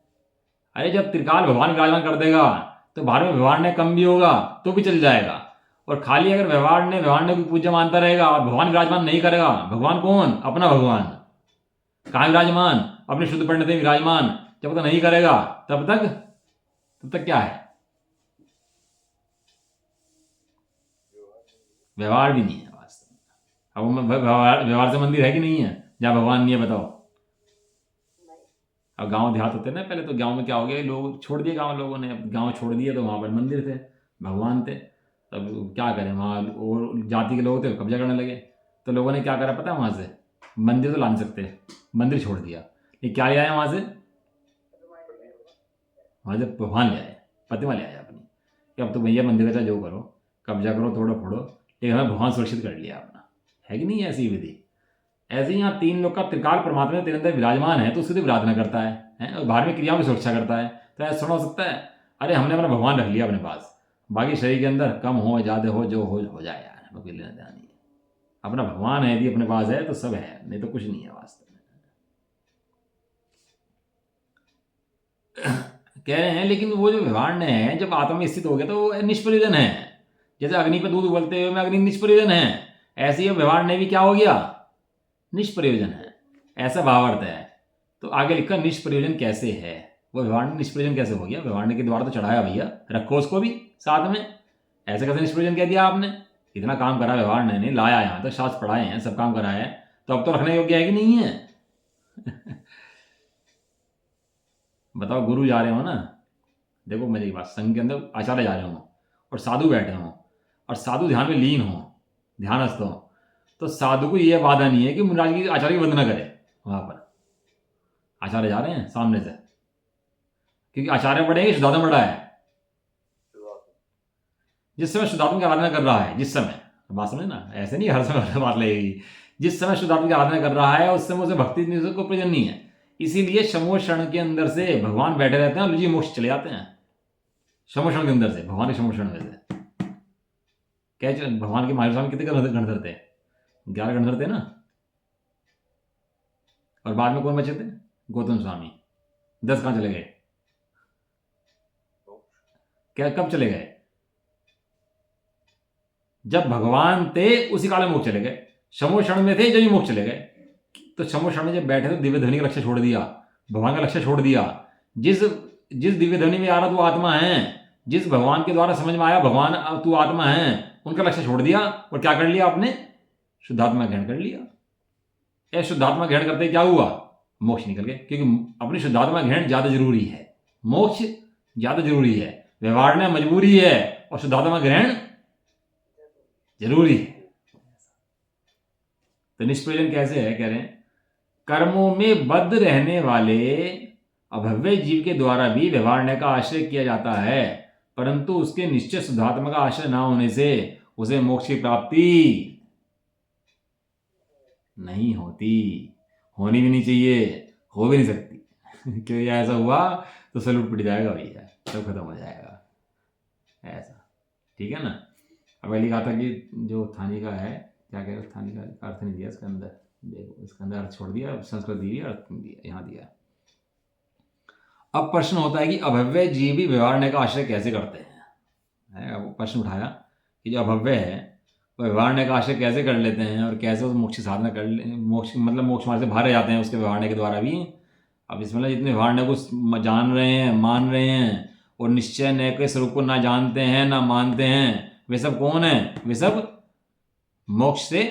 अरे जब त्रिकाल भगवान विराजमान कर देगा तो बाहर में व्यवहार ने कम भी होगा तो भी चल जाएगा, और खाली अगर व्यवहार ने कोई पूजा मानता रहेगा और भगवान विराजमान नहीं करेगा, भगवान कौन? अपना भगवान। कहाँ विराजमान? अपने शुद्ध पंडित में विराजमान। जब तक नहीं करेगा तब तक क्या है? व्यवहार भी नहीं है वास्तव में। अब व्यवहार से मंदिर है कि नहीं है जहाँ भगवान नहीं है? बताओ। अब गांव देहात होते ना पहले, तो गांव में क्या हो गया, लोग छोड़ दिए, गांव लोगों ने गांव छोड़ दिए, तो वहां पर मंदिर थे, भगवान थे, तब क्या करें, वहाँ और जाति के लोग थे कब्जा करने लगे, तो लोगों ने क्या करा पता है? वहां से मंदिर तो ला नहीं सकते, मंदिर छोड़ दिया, ये क्या ले आया वहां से भगवान ले आए, प्रतिमा ले आया अपनी, कि अब तो भैया मंदिर का चाहे जो करो, कब्जा करो, तोड़ो फोड़ो, लेकिन हमें भगवान सुरक्षित कर लिया अपना। है कि नहीं ऐसी विधि? ऐसे ही यहाँ 3 लोग का त्रिकाल परमात्मा तेरे अंदर विराजमान है, तो उसकी तो विराधना करता है, और बाहर में क्रियाओं की सुरक्षा करता है, तो ऐसा सुना हो सकता है? अरे हमने अपना भगवान रख लिया अपने पास, बाकी शरीर के अंदर कम हो ज़्यादा हो जो हो जाए यार, हमें कोई लेना देना नहीं है। अपना भगवान है, यदि अपने पास है तो सब है, नहीं तो कुछ नहीं है वास्तव में। कह रहे हैं लेकिन वो जो व्यवहार ने है, जब आत्मा में स्थित हो गया तो वो निष्प्रयोजन है। जैसे अग्नि पर दूध उबलते हुए में अग्नि निष्प्रयोजन है, ऐसे ही व्यवहार ने भी क्या हो गया? निष्प्रयोजन है, ऐसा भावार्थ है। तो आगे लिखा निष्प्रयोजन कैसे है? वो व्यवहार निष्प्रयोजन कैसे हो गया? व्यवहार के द्वारा तो चढ़ाया भैया, रखो उसको भी साथ में, ऐसे कैसे निष्प्रयोजन कह दिया आपने? इतना काम करा व्यवहार ने, नहीं लाया यहाँ तक, शास्त्र पढ़ाए हैं, सब काम कराया है, तो अब तो रखने योग्य है कि नहीं है? बताओ, गुरु जा रहे हो ना, देखो मेरी बात, संघ के अंदर आचार्य जा रहे हो और साधु बैठे हों, और साधु ध्यान में लीन हो, ध्यानस्थ हो, तो साधु को यह बाधा नहीं है कि मुनिराज की आचार्य की वंदना करे वहां पर। आचार्य जा रहे हैं सामने से, क्योंकि आचार्य बढ़ेंगे, शुद्धात्मा बड़ा है। जिस समय शुद्धात्मा की आराधना कर रहा है, जिस समय, बात समझे ना, ऐसे नहीं हर समय बात लगेगी, जिस समय शुद्धात्मा की आराधना कर रहा है उस समय उसे भक्ति को प्रयोजन नहीं है। इसीलिए शमोषण के अंदर से भगवान बैठे रहते हैं और जी मोक्ष चले जाते हैं। शमोषण के अंदर से, भगवान के शमोषण में से क्या, भगवान के महावीर स्वामी कितने गणधर थे? 11 गणधर थे ना। और बाद में कौन बचे थे? गौतम स्वामी। 10 कहाँ चले गए? क्या कब चले गए? जब भगवान थे उसी काल में मोक्ष चले गए। शमोषण में थे जब ही मोक्ष चले गए। तो शमोषण में जब बैठे तो दिव्य ध्वनि का लक्ष्य छोड़ दिया, भगवान का लक्ष्य छोड़ दिया। जिस दिव्य ध्वनि में आ रहा तू आत्मा है, जिस भगवान के द्वारा समझ में आया भगवान तू आत्मा है, उनका लक्ष्य छोड़ दिया और क्या कर लिया आपने? शुद्धात्मा ग्रहण कर लिया। शुद्धात्मा ग्रहण करते क्या हुआ? मोक्ष निकल गए, क्योंकि अपनी शुद्धात्मा ग्रहण ज्यादा जरूरी है, मोक्ष ज्यादा जरूरी है। व्यवहार मजबूरी है और शुद्धात्मा ग्रहण जरूरी है। तो निष्प्रयोजन कैसे है? कह रहे हैं कर्मों में बद्ध रहने वाले अभव्य जीव के द्वारा भी व्यवहार का आश्रय किया जाता है, परंतु उसके निश्चय शुद्धात्मा का आश्रय न होने से उसे मोक्ष की प्राप्ति नहीं होती, होनी भी नहीं चाहिए, हो भी नहीं सकती। क्योंकि ऐसा हुआ तो सलूट पिट जाएगा भैया, सब खत्म हो जाएगा ऐसा। ठीक है ना। अब पहले कहा था कि जो थानी का है, क्या कह रहे हैं, थानी का अर्थ नहीं दिया इसके अंदर, देखो इसके अंदर अर्थ छोड़ दिया, संस्कृत दी है, अर्थ नहीं दिया, यहाँ दिया। अब प्रश्न होता है कि अभव्य जीवी व्यवहार का आश्रय कैसे करते हैं। अब प्रश्न उठाया कि जो अभव्य है वो व्यवहार का आश्रय कैसे कर लेते हैं और कैसे उस मोक्ष साधना कर मोक्ष मतलब मोक्ष मार्ग से बाहर रह जाते हैं उसके व्यवहार के द्वारा भी। अब इसमें जितने व्यवहार को जान रहे हैं, मान रहे हैं और निश्चय नय के स्वरूप को ना जानते हैं ना मानते हैं, वे सब कौन है? वे सब मोक्ष से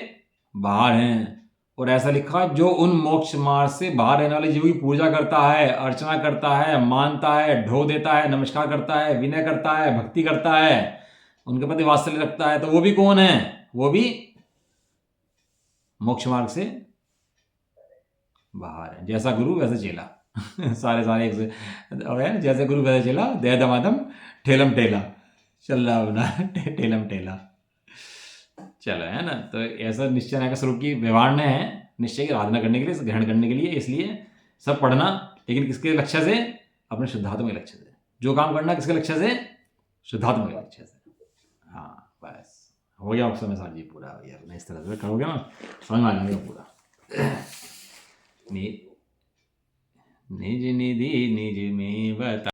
बाहर हैं। और ऐसा लिखा जो उन मोक्ष मार्ग से बाहर रहने वाले जीवों की पूजा करता है, अर्चना करता है, मानता है, ढो देता है, नमस्कार करता है, विनय करता है, भक्ति करता है, उनके प्रति वात्सल्य रखता है, तो वो भी कौन है? वो भी मोक्ष मार्ग से बाहर है। जैसा गुरु वैसा चेला। सारे एक से जैसे गुरु वैसा चेला, दया दमादम ठेलम ठेला चल रहा अपना ठेलम ठेला चलो, है ना। तो ऐसा निश्चय का स्वरूप की व्यवहार है, निश्चय की आराधना करने के लिए, ग्रहण करने के लिए। इसलिए सब पढ़ना, लेकिन किसके लक्ष्य से? अपने शुद्धात्मा के लक्ष्य से। जो काम करना किसके लक्ष्य से? शुद्धात्मा के लक्ष्य से। हाँ बस हो गया समय साथ जी पूरा भैया। अपना इस तरह से करोगे ना, समझ में आ जाएगा पूरा। निज निधि निज में बता